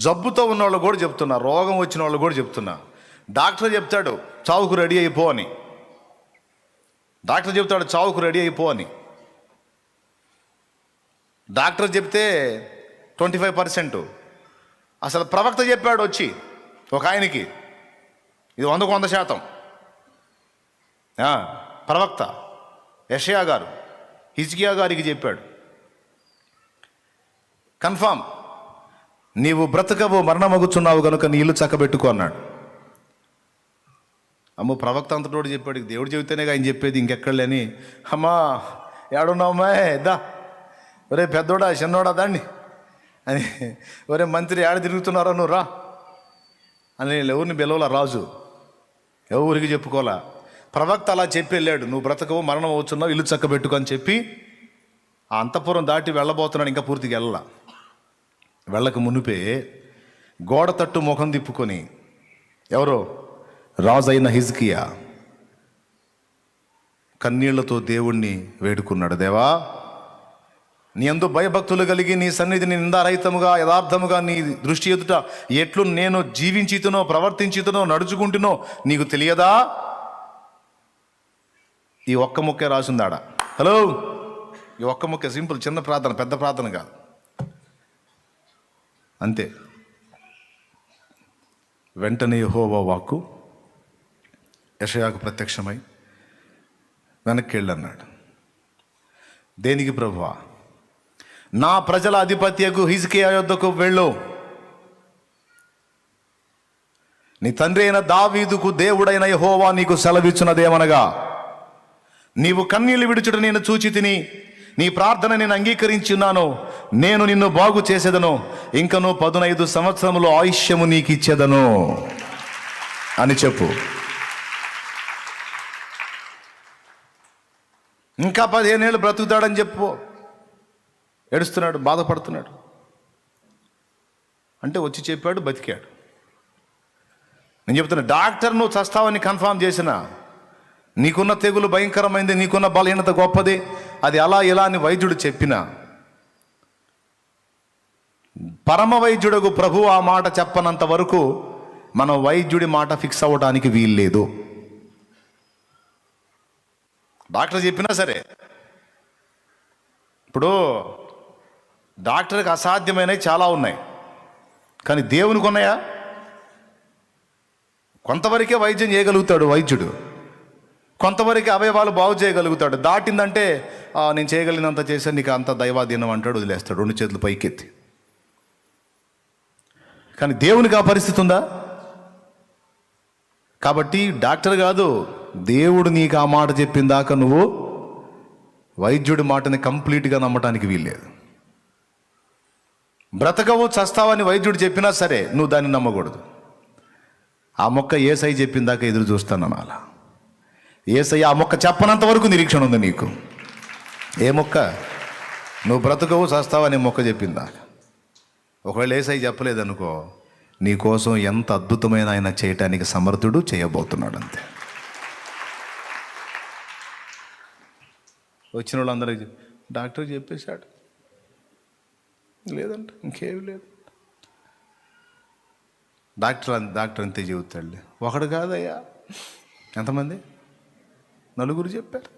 జబ్బుతో ఉన్న వాళ్ళు కూడా చెప్తున్నా, రోగం వచ్చిన వాళ్ళు కూడా చెప్తున్నా. డాక్టర్ చెప్తాడు చావుకు రెడీ అయిపో అని. డాక్టర్ చెప్తాడు చావుకు రెడీ అయిపో అని. డాక్టర్ చెప్తే 25%. అసలు ప్రవక్త చెప్పాడు వచ్చి ఒక ఆయనకి, ఇది 100కు 100%. ప్రవక్త యెషయా గారు హిజ్కియా గారికి చెప్పాడు, కన్ఫామ్ నీవు బ్రతకవు, మరణమగుచున్నావు కనుక నీ ఇల్లు చక్కబెట్టుకో అన్నాడు. అమ్మో, ప్రవక్త అంతటోడు చెప్పాడు, దేవుడు చెబితేనే ఆయన చెప్పేది, ఇంకెక్కడలేని. అమ్మా ఏడున్నావమ్మా, దా ఒరే పెద్దోడా చిన్నోడా దాన్ని అని, ఒరే మంత్రి ఏడ తిరుగుతున్నారో నువ్వు రా అని ఎవరిని పిలవలా రాజు, ఎవరికి చెప్పుకోలా. ప్రవక్త అలా చెప్పి వెళ్ళాడు, నువ్వు బ్రతకవు, మరణం అవుతున్నావు, ఇల్లు చక్కబెట్టుకో అని చెప్పి ఆ అంతఃపురం దాటి వెళ్ళబోతున్నాడు. ఇంకా పూర్తిగా వెళ్ళక మునిపే గోడ తట్టు ముఖం తిప్పుకొని ఎవరో రాజు అయిన హిజ్కియా కన్నీళ్లతో దేవుణ్ణి వేడుకున్నాడు, దేవా నీ యందు భయభక్తులు కలిగి నీ సన్నిధిని నిందారహితముగా యథార్థముగా నీ దృష్టి ఎదుట ఎట్లు నేను జీవించితునో ప్రవర్తించితునో నడుచుకుంటునో నీకు తెలియదా? ఈ ఒక్క ముక్కే రాసిందాడ. హలో, ఈ ఒక్క ముక్కే, సింపుల్, చిన్న ప్రార్థన, పెద్ద ప్రార్థన కాదు, అంతే. వెంటనే యెహోవా వాక్కు యెషయాకు ప్రత్యక్షమై వెనక్కి వెళ్ళన్నాడు. దేనికి ప్రభువా? నా ప్రజల అధిపత్యకు హిజ్కియా యొద్దకు వెళ్ళు, నీ తండ్రి అయిన దావీదుకు దేవుడైన యెహోవా నీకు సెలవిచ్చున్నదేమనగా, నీవు కన్నీళ్లు విడుచుట నేను చూచి తిని నీ ప్రార్థన నేను అంగీకరించున్నాను, నేను నిన్ను బాగు చేసేదను, ఇంకను 15 సంవత్సరములు ఆయుష్యము నీకు ఇచ్చేదను అని చెప్పు. ఇంకా 15 ఏళ్ళు బ్రతుకుతాడని చెప్పు. ఏడుస్తున్నాడు, బాధపడుతున్నాడు అంటే వచ్చి చెప్పాడు, బతికాడు. నేను చెప్తున్నా, డాక్టర్ నువ్వు చస్తావని కన్ఫామ్ చేసిన, నీకున్న తెగులు భయంకరమైంది, నీకున్న బలహీనత గొప్పది, అది అలా ఇలా అని వైద్యుడు చెప్పిన, పరమ వైద్యుడకు ప్రభు ఆ మాట చెప్పనంత వరకు మనం వైద్యుడి మాట ఫిక్స్ అవ్వడానికి వీల్లేదు. డాక్టర్ చెప్పినా సరే, ఇప్పుడు డాక్టర్కి అసాధ్యమైనవి చాలా ఉన్నాయి, కానీ దేవునికి ఉన్నాయా? కొంతవరకే వైద్యం చేయగలుగుతాడు వైద్యుడు, కొంతవరకు అవయవాలు బాగు చేయగలుగుతాడు. దాటిందంటే నేను చేయగలిగినంత చేశాను, నీకు అంత దైవాధీనం అంటాడు, వదిలేస్తాడు 2 చేతులు పైకెత్తి. కానీ దేవునికి ఆ పరిస్థితి ఉందా? కాబట్టి డాక్టర్ కాదు, దేవుడు నీకు ఆ మాట చెప్పిన దాకా నువ్వు వైద్యుడి మాటని కంప్లీట్గా నమ్మటానికి వీల్లేదు. బ్రతకవు చస్తావని వైద్యుడు చెప్పినా సరే నువ్వు దాన్ని నమ్మకూడదు. ఆ మొక్క యేసయ్య చెప్పిన దాకా ఎదురు చూస్తాను అలా. యేసయ్య ఆ మొక్క చెప్పనంత వరకు నిరీక్షణ ఉంది నీకు. ఏ మొక్క? నువ్వు బ్రతకవు చస్తావని మొక్క చెప్పిందా. ఒకవేళ యేసయ్య చెప్పలేదనుకో, నీ కోసం ఎంత అద్భుతమైన ఆయన చేయటానికి సమర్థుడు, చేయబోతున్నాడు అంతే. వచ్చిన వాళ్ళందరికీ డాక్టర్ చెప్పేశాడు, లేదంట ఇంకేమి లేదు. డాక్టర్ అంతే చెబుతాడు. ఒకడు కాదయ్యా, ఎంతమంది? 4 చెప్పారు.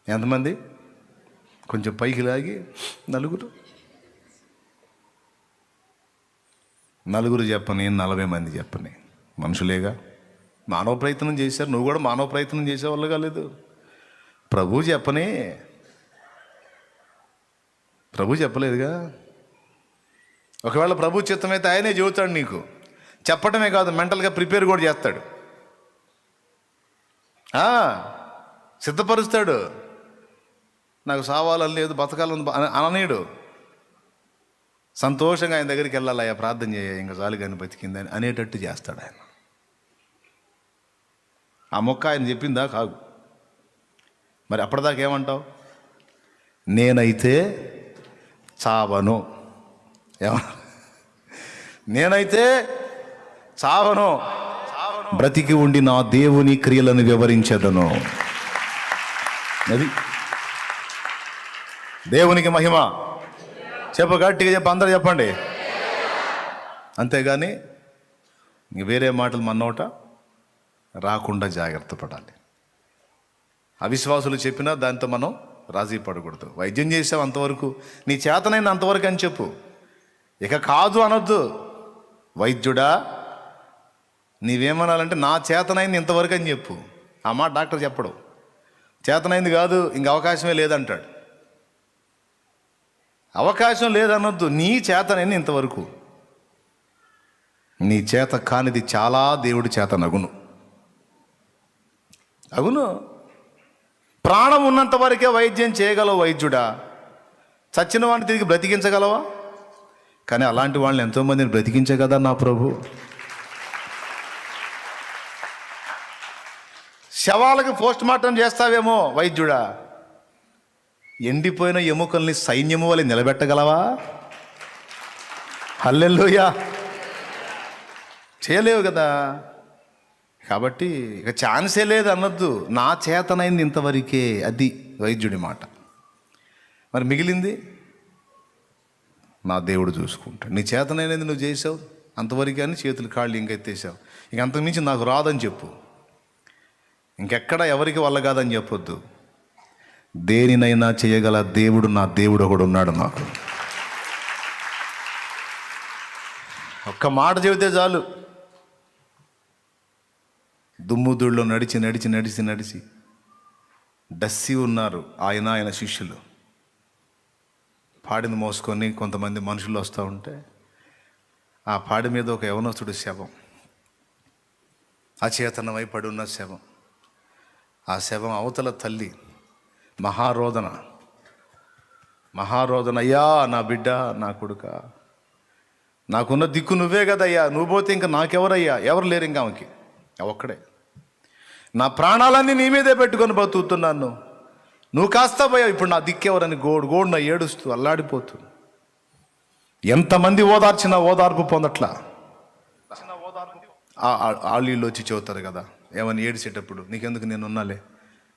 ఎంతమంది? కొంచెం పైకి లాగి 4 చెప్పని, 40 మంది చెప్పని మనుషులేగా. మానవ ప్రయత్నం చేశారు, నువ్వు కూడా మానవ ప్రయత్నం చేసేవాళ్ళు కాలేదు. ప్రభు చెప్పని, ప్రభు చెప్పలేదుగా. ఒకవేళ ప్రభు చిత్తమైతే ఆయనే చెబుతాడు నీకు. చెప్పటమే కాదు, మెంటల్గా ప్రిపేర్ కూడా చేస్తాడు, సిద్ధపరుస్తాడు. నాకు సావాలని లేదు, బతకాలని అననీయుడు. సంతోషంగా ఆయన దగ్గరికి వెళ్ళాలి, అయ్యా ప్రార్థన చేయ, ఇంకా చాలు కానీ బతికింది అని అనేటట్టు చేస్తాడు ఆయన. ఆ మొక్క ఆయన చెప్పిందా కాదు. మరి అప్పటిదాకా ఏమంటావు? నేనైతే చావను. నేనైతే చావను, బ్రతికి ఉండి నా దేవుని క్రియలను వివరించెదను. అది దేవునికి మహిమ. చెప్ప, గట్టిగా చెప్ప, అందరూ చెప్పండి. అంతేగాని వేరే మాటలు మన నోట రాకుండా జాగ్రత్త పడాలి. అవిశ్వాసులు చెప్పినా దాంతో మనం రాజీ పడకూడదు. వైద్యం చేసావు అంతవరకు, నీ చేతనైంది అంతవరకు అని చెప్పు, ఇక కాదు అనొద్దు. వైద్యుడా నీవేమనాలంటే నా చేతనైంది ఇంతవరకు అని చెప్పు. ఆ మాట డాక్టర్ చెప్పడు. చేతనైంది కాదు ఇంక అవకాశమే లేదంటాడు. అవకాశం లేదనొద్దు, నీ చేతనైంది ఇంతవరకు. నీ చేత కానిది చాలా దేవుడి చేత నగును. అగును. ప్రాణం ఉన్నంత వరకే వైద్యం చేయగలవు వైద్యుడా. చచ్చిన వాడిని తిరిగి బ్రతికించగలవా? కానీ అలాంటి వాళ్ళని ఎంతోమందిని బ్రతికించే కదా నా ప్రభు. శవాలకి పోస్ట్ మార్టం చేస్తావేమో వైద్యుడా, ఎండిపోయిన ఎముకల్ని సైన్యము వలె నిలబెట్టగలవా? హల్లెలూయా. చేయలేవు కదా. కాబట్టి ఇక ఛాన్సే లేదు అనొద్దు. నా చేతనైంది ఇంతవరకే, అది వైద్యుడి మాట. మరి మిగిలింది నా దేవుడు చూసుకుంటాడు. నీ చేతనైనది నువ్వు చేసావు అంతవరకే అని చేతులు కాళ్ళు ఇంకెత్తేసావు. ఇంక అంతకుమించి నాకు రాదని చెప్పు. ఇంకెక్కడ ఎవరికి వల్ల కాదని చెప్పొద్దు. దేనినైనా చేయగల దేవుడు నా దేవుడు ఒకడు ఉన్నాడు నాకు. ఒక్క మాట చెబితే చాలు. దుమ్ముదుళ్ళలో నడిచి నడిచి నడిచి నడిచి డస్సి ఉన్నారు ఆయన శిష్యులు. పాడిని మోసుకొని కొంతమంది మనుషులు వస్తూ ఉంటే ఆ పాడి మీద ఒక యవనస్తుడు శవం, అచేతనమై పడి ఉన్న శవం. ఆ శవం అవతల తల్లి మహారోదన, అయ్యా నా బిడ్డ, నా కొడుక, నాకున్న దిక్కు నువ్వే కదయ్యా, నువ్వు పోతే ఇంకా నాకెవరయ్యా, ఎవరు లేరు ఇంకా ఆమెకి, ఒక్కడే. నా ప్రాణాలన్నీ నీ మీదే పెట్టుకొని బతుకుతున్నాను, నువ్వు కాస్తా పోయావు, ఇప్పుడు నా దిక్కెవరని గోడున ఏడుస్తూ అల్లాడిపోతూ. ఎంతమంది ఓదార్చినా ఓదార్పు పొందట్లా. ఆళ్ళు వచ్చి చెబుతారు కదా ఏమని ఏడిసేటప్పుడు, నీకెందుకు, నేను ఉన్నాలే,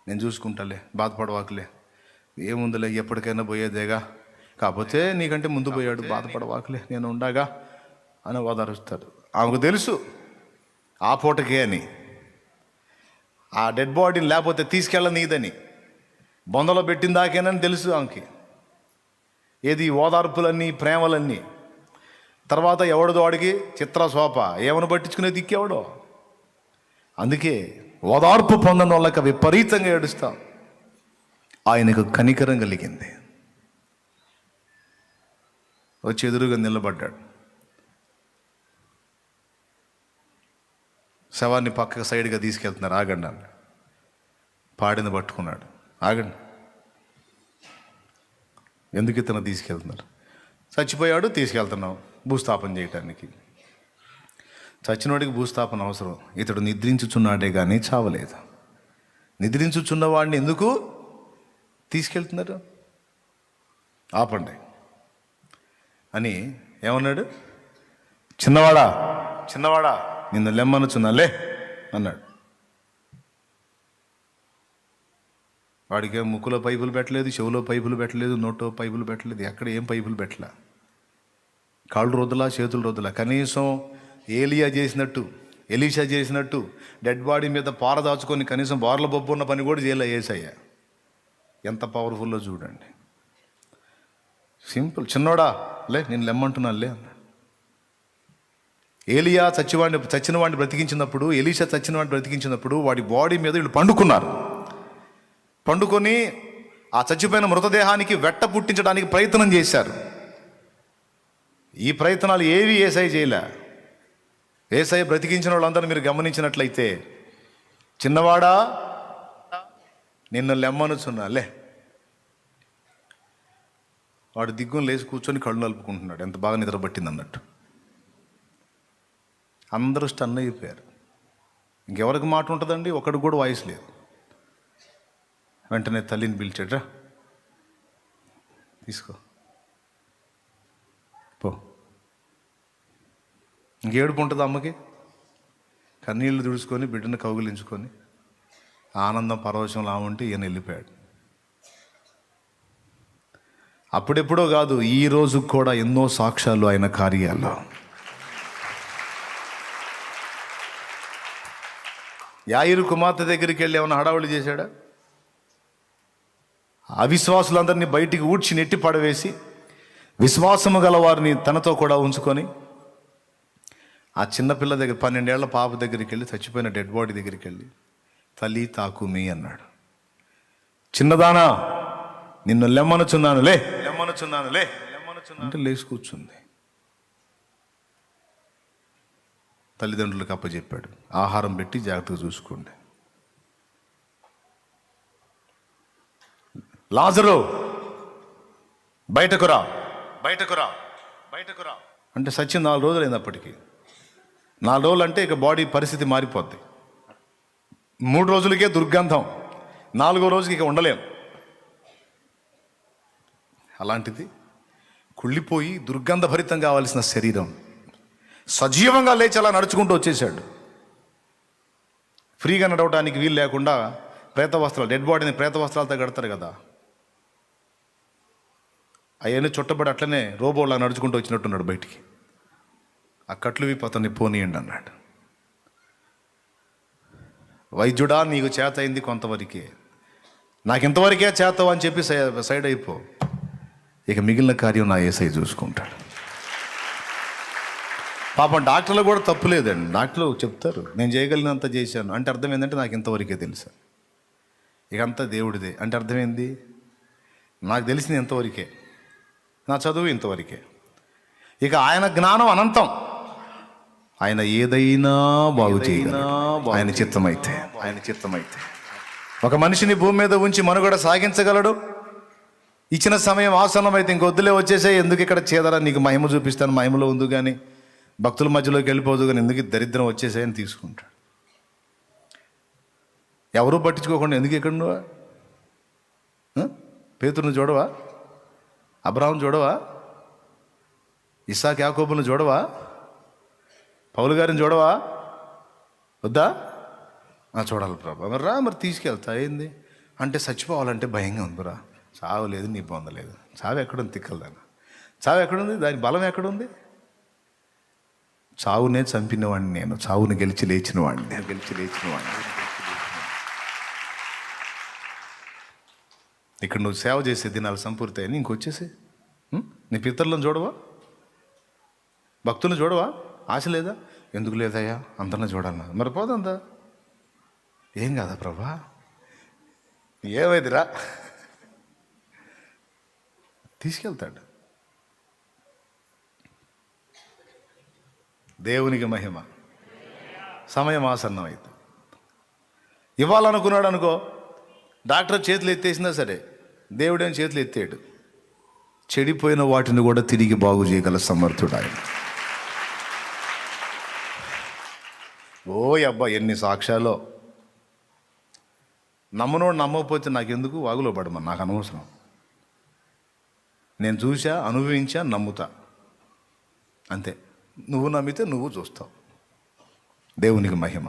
నేను చూసుకుంటాలే, బాధపడవాకులే, ఏముందిలే, ఎప్పటికైనా పోయేదేగా, కాకపోతే నీకంటే ముందు పోయాడు, బాధపడవాకులే, నేను ఉండగా అని ఓదారుస్తాడు. ఆమెకు తెలుసు ఆ పూటకే అని, ఆ డెడ్ బాడీని లేకపోతే తీసుకెళ్ళనీదని, బొందలో పెట్టిన దాకేనని తెలుసు ఆమెకి. ఏది ఓదార్పులన్నీ, ప్రేమలన్నీ. తర్వాత ఎవడదో వాడికి చిత్రశోభ, ఏమని పట్టించుకునే దిక్కేవాడో. అందుకే ఓదార్పు పొందని వాళ్ళకి విపరీతంగా ఏడుస్తాం. ఆయనకు కనికరం కలిగింది. వచ్చి ఎదురుగా నిలబడ్డాడు. శవాన్ని పక్కకు సైడ్గా తీసుకెళ్తున్నారు. ఆగండి అన్న. పాడిని పట్టుకున్నాడు. ఆగండి, ఎందుకు ఇతను తీసుకెళ్తున్నారు? చచ్చిపోయాడు, తీసుకెళ్తున్నావు భూస్థాపన చేయటానికి. చచ్చినోడికి భూస్థాపన అవసరం. ఇతడు నిద్రించుచున్నాడే కానీ చావలేదు. నిద్రించుచున్నవాడిని ఎందుకు తీసుకెళ్తున్నారు? ఆపండి అని ఏమన్నాడు? చిన్నవాడా నిన్ను లెమ్మనుచున్నాలే అన్నాడు. వాడికి ముక్కులో పైపులు పెట్టలేదు, చెవులో పైపులు పెట్టలేదు, నోట్లో పైపులు పెట్టలేదు, ఎక్కడ ఏం పైపులు పెట్టలే. కాళ్ళు రుద్దలా, చేతులు రుద్దలా. కనీసం ఎలీషా చేసినట్టు డెడ్ బాడీ మీద పార దాచుకొని కనీసం బార్ల బొబ్బు ఉన్న పని కూడా చేయలే యేసయ్య. ఎంత పవర్ఫుల్లో చూడండి. సింపుల్. చిన్నోడా లే, నేను లెమ్మంటున్నాను లే అన్నాడు. ఏలియా చచ్చిన వాడిని బ్రతికించినప్పుడు, ఎలీషా చచ్చిన వాడిని బ్రతికించినప్పుడు వాడి బాడీ మీద వీళ్ళు పండుకొని ఆ చచ్చిపోయిన మృతదేహానికి వెట్ట పుట్టించడానికి ప్రయత్నం చేశారు. ఈ ప్రయత్నాలు ఏవి యేసయ్య చేయలే. యేసయ్య బ్రతికించిన వాళ్ళందరూ మీరు గమనించినట్లయితే, చిన్నవాడా నిన్ను లెమ్మనుచున్నాలే. వాడు దిగ్గును లేచి కూర్చొని కళ్ళు నలుపుకుంటున్నాడు, ఎంత బాగా నిద్ర పట్టింది అన్నట్టు. అందరూ స్టన్ అయిపోయారు. ఇంకెవరికి మాట ఉంటుందండి? ఒకడికి కూడా వాయిస్ లేదు. వెంటనే తల్లిని పిలిచాడు. రా తీసుకో పో. ఇంకేడుపు ఉంటుంది అమ్మకి. కన్నీళ్లు తుడుచుకొని బిడ్డను కౌగిలించుకొని ఆనందం పరవశంలో ఉంటే ఈయన వెళ్ళిపోయాడు. అప్పుడెప్పుడో కాదు, ఈ రోజు కూడా ఎన్నో సాక్ష్యాలు ఆయన కార్యాల్లో. యాయిరు కుమార్తె దగ్గరికి వెళ్ళి ఏమైనా హడావుడి చేశాడా? అవిశ్వాసులందరినీ బయటికి ఊడ్చి నెట్టి పడవేసి విశ్వాసము గల వారిని తనతో కూడా ఉంచుకొని ఆ చిన్నపిల్ల దగ్గర 12 ఏళ్ల పాప దగ్గరికి వెళ్ళి, చచ్చిపోయిన డెడ్ బాడీ దగ్గరికి వెళ్ళి, తల్లి తాకుమి అన్నాడు. చిన్నదానా నిన్ను లెమ్మనుచున్నాను లే అంటే లేచి కూర్చుంది. తల్లిదండ్రులకు అప్పచెప్పాడు, ఆహారం పెట్టి జాగ్రత్తగా చూసుకోండి. లాజరు బయటకు రా అంటే సచిన్ 4 రోజులు అయింది. అప్పటికి 4 రోజులు అంటే ఇక బాడీ పరిస్థితి మారిపోద్ది. 3 రోజులకే దుర్గంధం, 4వ రోజుకి ఇక ఉండలేం. అలాంటిది కుళ్ళిపోయి దుర్గంధభరితం కావాల్సిన శరీరం సజీవంగా లేచి అలా నడుచుకుంటూ వచ్చేసాడు. ఫ్రీగా నడవడానికి వీలు లేకుండా ప్రేత వస్త్రాలు, డెడ్ బాడీని ప్రేత వస్త్రాలతో కడతారు కదా, అవన్నీ చుట్టబడి అట్లనే రోబోలా నడుచుకుంటూ వచ్చినట్టున్నాడు బయటికి. ఆ కట్లు విప్పి అతన్ని పోనీయండి అన్నాడు. వైద్యుడా నీకు చేత అయింది కొంతవరకే, నాకు ఇంతవరకే చేతవు అని చెప్పి సైడ్ అయిపో, ఇక మిగిలిన కార్యం నా యేసయ్య చూసుకుంటాడు. పాపం డాక్టర్లు కూడా తప్పు లేదండి. డాక్టర్లు చెప్తారు నేను చేయగలిగినంత చేశాను అంటే అర్థం ఏంటంటే నాకు ఇంతవరకే తెలుసు, ఇక అంతా దేవుడిదే అంటే అర్థమైంది. నాకు తెలిసింది ఇంతవరకే, నా చదువు ఇంతవరకే, ఇక ఆయన జ్ఞానం అనంతం. ఆయన ఏదైనా బాగు చేయగలడు ఆయన చిత్తమైతే. ఒక మనిషిని భూమి మీద ఉంచి మనుగడ సాగించగలడు. ఇచ్చిన సమయం ఆసన్నమైతే ఇంకొద్దులే వచ్చేసే, ఎందుకు ఇక్కడ చేదరా, నీకు మహిమ చూపిస్తాను, మహిమలో ఉంది కానీ భక్తుల మధ్యలోకి వెళ్ళిపోదు కానీ ఎందుకు దరిద్రం వచ్చేసాయని తీసుకుంటాడు. ఎవరూ పట్టించుకోకుండా ఎందుకు ఇక్కడ నువ్వా? పేతురుని చూడవా? అబ్రాహాం చూడవా? ఇస్సాకు యాకోబులను చూడవా? పౌలు గారిని చూడవా? వద్దా? చూడాలి ప్రభా. మరి రా, మరి తీసుకెళ్తా. ఏంది అంటే చచ్చిపోవాలంటే భయంగా ఉందిరా. చావు లేదు, నీ పొందలేదు. చావు ఎక్కడుంది? తిక్కలదాన్ని చావు ఎక్కడుంది? దాని బలం ఎక్కడుంది? చావునే చంపినవాడిని నేను, చావుని గెలిచి లేచిన వాడిని. ఇక్కడ నువ్వు సేవ చేసే దినాలు సంపూర్తి అయ్యి ఇంకొచ్చేసి నీ పితరులను చూడవా? భక్తులను చూడవా? ఆశ లేదా? ఎందుకు లేదయ్యా, అందరిని చూడాలన్నా. మరి పోదంతా ఏం కాదా ప్రభా, ఏమైందిరా? తీసుకెళ్తాడు. దేవునికి మహిమ. సమయం ఆసన్నం అయితే ఇవ్వాలనుకున్నాడు అనుకో, డాక్టర్ చేతులు ఎత్తేసినా సరే దేవుడేం చేతులు ఎత్తాడు. చెడిపోయిన వాటిని కూడా తిరిగి బాగు చేయగల సమర్థుడు ఆయన. ఓ అబ్బా ఎన్ని సాక్ష్యాలో. నమ్మనోడు నమ్మకపోతే నాకెందుకు, వాగులో పడమని నాకు అనవసరం. నేను చూసా, అనుభవించా, నమ్ముతా అంతే. నువ్వు నమ్మితే నువ్వు చూస్తావు. దేవునికి మహిమ.